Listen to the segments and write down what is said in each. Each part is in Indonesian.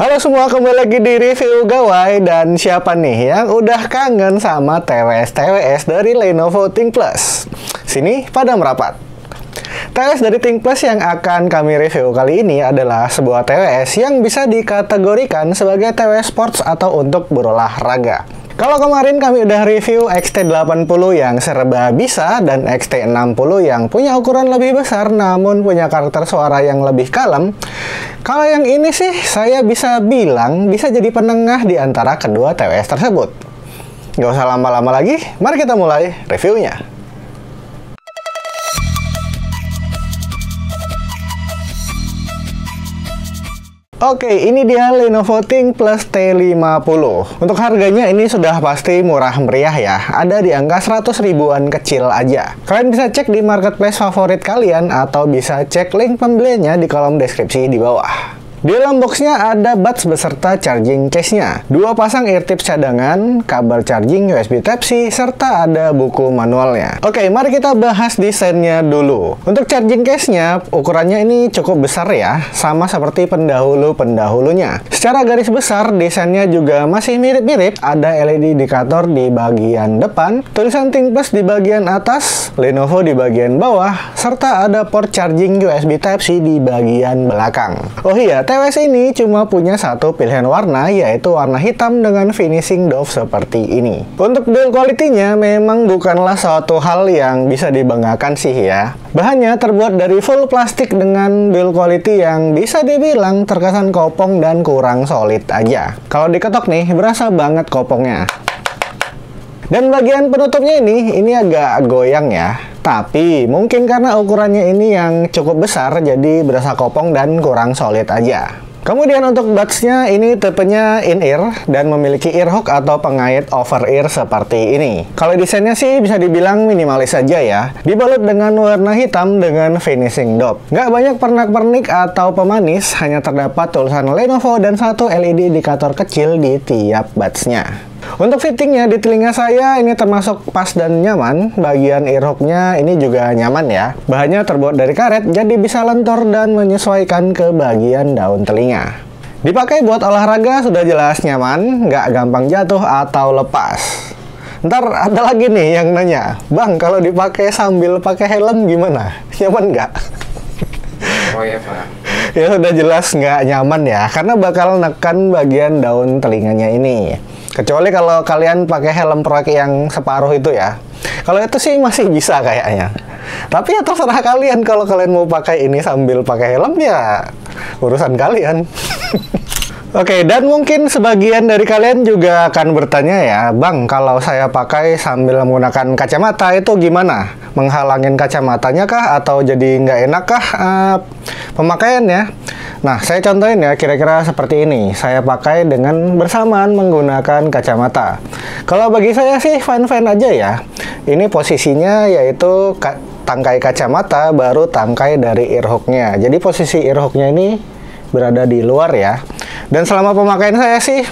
Halo semua, kembali lagi di review gawai. Dan siapa nih yang udah kangen sama TWS dari Lenovo ThinkPlus? Sini pada merapat. TWS dari ThinkPlus yang akan kami review kali ini adalah sebuah TWS yang bisa dikategorikan sebagai TWS sports atau untuk berolahraga. Kalau kemarin kami udah review XT80 yang serba bisa dan XT60 yang punya ukuran lebih besar namun punya karakter suara yang lebih kalem. Kalau yang ini sih saya bisa bilang bisa jadi penengah di antara kedua TWS tersebut. Gak usah lama-lama lagi, mari kita mulai reviewnya. Oke, ini dia Lenovo ThinkPlus T50. Untuk harganya ini sudah pasti murah meriah ya. Ada di angka 100 ribuan kecil aja. Kalian bisa cek di marketplace favorit kalian atau bisa cek link pembeliannya di kolom deskripsi di bawah. Di dalam boxnya ada buds beserta charging case-nya, 2 pasang eartips cadangan, kabel charging USB Type-C, serta ada buku manualnya. Oke, mari kita bahas desainnya dulu. Untuk charging case-nya, ukurannya ini cukup besar ya, sama seperti pendahulu-pendahulunya. Secara garis besar, desainnya juga masih mirip-mirip, ada LED indikator di bagian depan, tulisan ThinkPlus di bagian atas, Lenovo di bagian bawah, serta ada port charging USB Type-C di bagian belakang. Oh iya, TWS ini cuma punya satu pilihan warna, yaitu warna hitam dengan finishing doff seperti ini. Untuk build quality-nya memang bukanlah suatu hal yang bisa dibanggakan sih ya. Bahannya terbuat dari full plastik dengan build quality yang bisa dibilang terkesan kopong dan kurang solid aja. Kalau diketok nih, berasa banget kopongnya. Dan bagian penutupnya ini agak goyang ya. Tapi mungkin karena ukurannya ini yang cukup besar, jadi berasa kopong dan kurang solid aja. Kemudian untuk buds-nya ini tipenya in-ear dan memiliki ear hook atau pengait over-ear seperti ini. Kalau desainnya sih bisa dibilang minimalis saja ya. Dibalut dengan warna hitam dengan finishing doff. Nggak banyak pernak-pernik atau pemanis, hanya terdapat tulisan Lenovo dan satu LED indikator kecil di tiap buds-nya. Untuk fittingnya di telinga saya ini termasuk pas dan nyaman. Bagian ear hook-nya ini juga nyaman ya. Bahannya terbuat dari karet, jadi bisa lentur dan menyesuaikan ke bagian daun telinga. Dipakai buat olahraga sudah jelas nyaman, nggak gampang jatuh atau lepas. Ntar ada lagi nih yang nanya, Bang, kalau dipakai sambil pakai helm gimana? Nyaman nggak? Oh iya Pak. Ya sudah jelas nggak nyaman ya, karena bakal nekan bagian daun telinganya ini. Kecuali kalau kalian pakai helm proyek yang separuh itu ya. Kalau itu sih masih bisa kayaknya. Tapi ya terserah kalian, kalau kalian mau pakai ini sambil pakai helm ya urusan kalian. Oke, dan mungkin sebagian dari kalian juga akan bertanya ya, Bang, kalau saya pakai sambil menggunakan kacamata itu gimana? Menghalangin kacamatanya kah? Atau jadi nggak enak kah pemakaiannya? Nah, saya contohin ya, kira-kira seperti ini. Saya pakai dengan bersamaan menggunakan kacamata. Kalau bagi saya sih fine-fine aja ya. Ini posisinya yaitu tangkai kacamata baru tangkai dari ear hook-nya. Jadi posisi ear hook-nya ini berada di luar ya. Dan selama pemakaian saya sih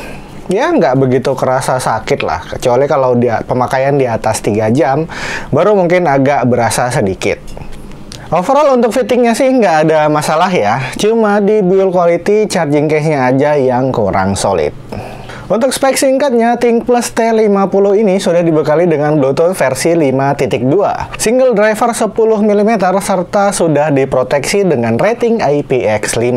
ya nggak begitu kerasa sakit lah. Kecuali kalau pemakaian di atas 3 jam baru mungkin agak berasa sedikit. Overall untuk fittingnya sih nggak ada masalah ya. Cuma di build quality charging case-nya aja yang kurang solid. Untuk spek singkatnya, ThinkPlus T50 ini sudah dibekali dengan Bluetooth versi 5.2, single driver 10 mm, serta sudah diproteksi dengan rating IPX5.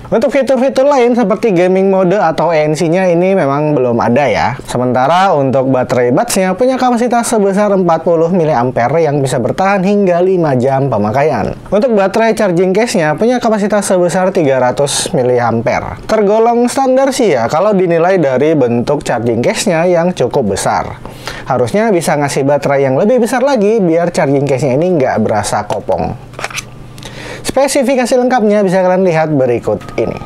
Untuk fitur-fitur lain seperti gaming mode atau ANC-nya ini memang belum ada ya. Sementara untuk baterai buds-nya punya kapasitas sebesar 40 mAh yang bisa bertahan hingga 5 jam pemakaian. Untuk baterai charging case-nya punya kapasitas sebesar 300 mAh. Tergolong standar sih ya kalau dinilai dari bentuk charging case-nya yang cukup besar. Harusnya bisa ngasih baterai yang lebih besar lagi biar charging case-nya ini nggak berasa kopong. Spesifikasi lengkapnya bisa kalian lihat berikut ini.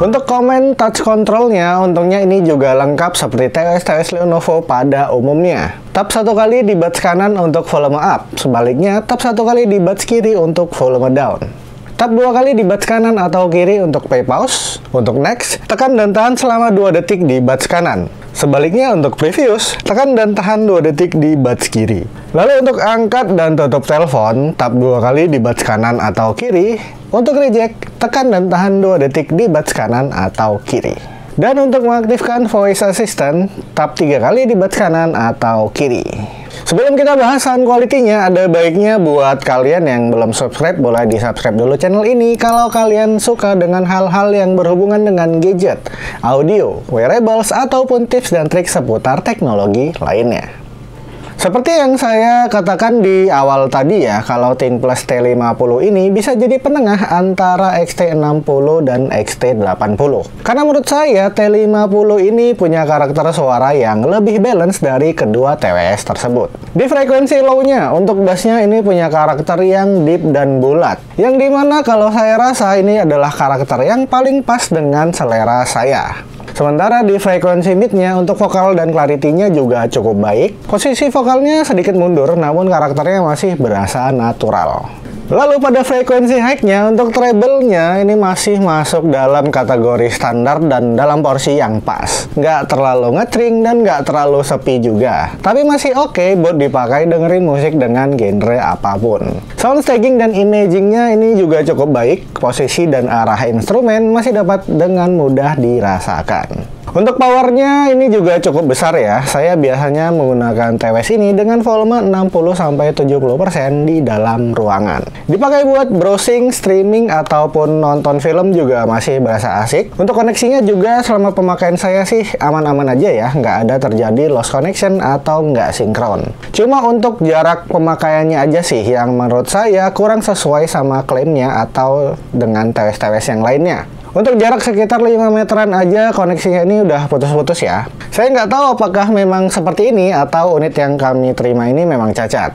Untuk komen touch controlnya, untungnya ini juga lengkap seperti TWS Lenovo pada umumnya. Tap 1 kali di buds kanan untuk volume up, sebaliknya tap 1 kali di buds kiri untuk volume down. Tap 2 kali di buds kanan atau kiri untuk play pause. Untuk next, tekan dan tahan selama 2 detik di buds kanan. Sebaliknya untuk previous, tekan dan tahan 2 detik di buds kiri. Lalu untuk angkat dan tutup telepon, tap 2 kali di buds kanan atau kiri. Untuk reject, tekan dan tahan 2 detik di buds kanan atau kiri. Dan untuk mengaktifkan voice assistant, tap 3 kali di buds kanan atau kiri. Sebelum kita bahas sound quality-nya, ada baiknya buat kalian yang belum subscribe, boleh di-subscribe dulu channel ini kalau kalian suka dengan hal-hal yang berhubungan dengan gadget, audio, wearables, ataupun tips dan trik seputar teknologi lainnya. Seperti yang saya katakan di awal tadi ya, kalau ThinkPlus T50 ini bisa jadi penengah antara XT60 dan XT80. Karena menurut saya T50 ini punya karakter suara yang lebih balance dari kedua TWS tersebut. Di frekuensi low-nya, untuk bass-nya ini punya karakter yang deep dan bulat. Yang dimana kalau saya rasa ini adalah karakter yang paling pas dengan selera saya. Sementara di frekuensi mid-nya untuk vokal dan clarity-nya juga cukup baik. Posisi vokalnya sedikit mundur, namun karakternya masih berasa natural. Lalu pada frekuensi high-nya, untuk treble-nya ini masih masuk dalam kategori standar dan dalam porsi yang pas. Nggak terlalu ngecring dan nggak terlalu sepi juga. Tapi masih oke buat dipakai dengerin musik dengan genre apapun. Sound staging dan imaging-nya ini juga cukup baik. Posisi dan arah instrumen masih dapat dengan mudah dirasakan. Untuk powernya ini juga cukup besar ya. Saya biasanya menggunakan TWS ini dengan volume 60-70% di dalam ruangan. Dipakai buat browsing, streaming, ataupun nonton film juga masih berasa asik. Untuk koneksinya juga selama pemakaian saya sih aman-aman aja ya. Nggak ada terjadi lost connection atau nggak sinkron. Cuma untuk jarak pemakaiannya aja sih yang menurut saya kurang sesuai sama klaimnya atau dengan TWS-TWS yang lainnya. Untuk jarak sekitar 5 meteran aja koneksinya ini udah putus-putus ya. Saya nggak tahu apakah memang seperti ini atau unit yang kami terima ini memang cacat.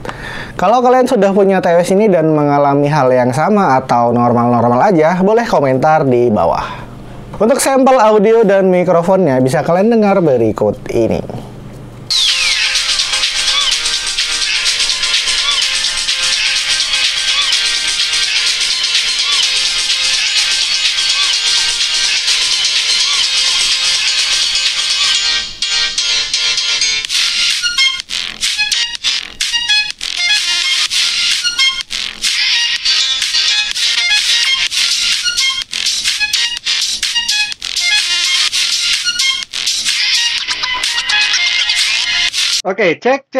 Kalau kalian sudah punya TWS ini dan mengalami hal yang sama atau normal-normal aja, boleh komentar di bawah. Untuk sampel audio dan mikrofonnya bisa kalian dengar berikut ini. Oke, cek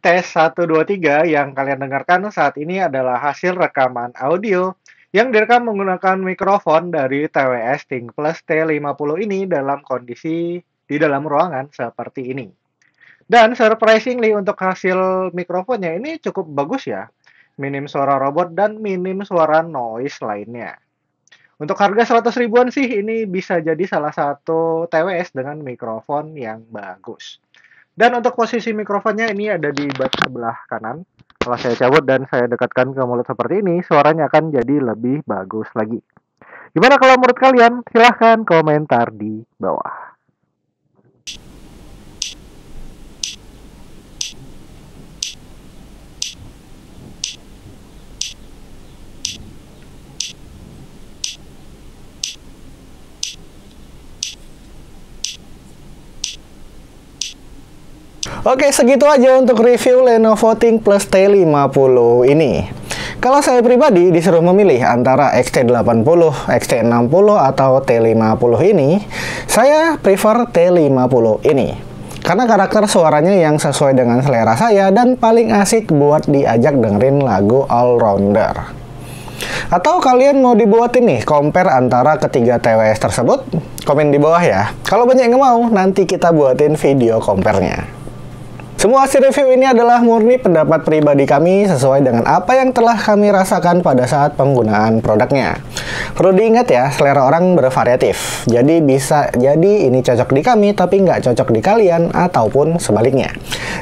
tes 1 2 3 yang kalian dengarkan saat ini adalah hasil rekaman audio yang direkam menggunakan mikrofon dari TWS ThinkPlus T50 ini dalam kondisi di dalam ruangan seperti ini. Dan surprisingly untuk hasil mikrofonnya ini cukup bagus ya. Minim suara robot dan minim suara noise lainnya. Untuk harga 100 ribuan sih ini bisa jadi salah satu TWS dengan mikrofon yang bagus. Dan untuk posisi mikrofonnya ini ada di buds sebelah kanan. Kalau saya cabut dan saya dekatkan ke mulut seperti ini, suaranya akan jadi lebih bagus lagi. Gimana kalau menurut kalian? Silahkan komentar di bawah. Oke, segitu aja untuk review Lenovo ThinkPlus T50 ini. Kalau saya pribadi disuruh memilih antara XT80, XT60, atau T50 ini, saya prefer T50 ini. Karena karakter suaranya yang sesuai dengan selera saya dan paling asik buat diajak dengerin lagu all-rounder. Atau kalian mau dibuatin nih compare antara ketiga TWS tersebut? Komen di bawah ya. Kalau banyak yang mau, nanti kita buatin video compare-nya. Semua hasil review ini adalah murni pendapat pribadi kami sesuai dengan apa yang telah kami rasakan pada saat penggunaan produknya. Perlu diingat ya, selera orang bervariatif. Jadi bisa jadi ini cocok di kami tapi nggak cocok di kalian ataupun sebaliknya.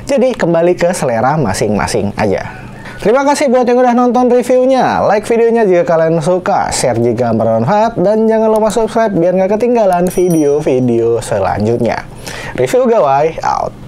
Jadi kembali ke selera masing-masing aja. Terima kasih buat yang udah nonton reviewnya. Like videonya jika kalian suka, share jika bermanfaat, dan jangan lupa subscribe biar nggak ketinggalan video-video selanjutnya. Review Gawai out.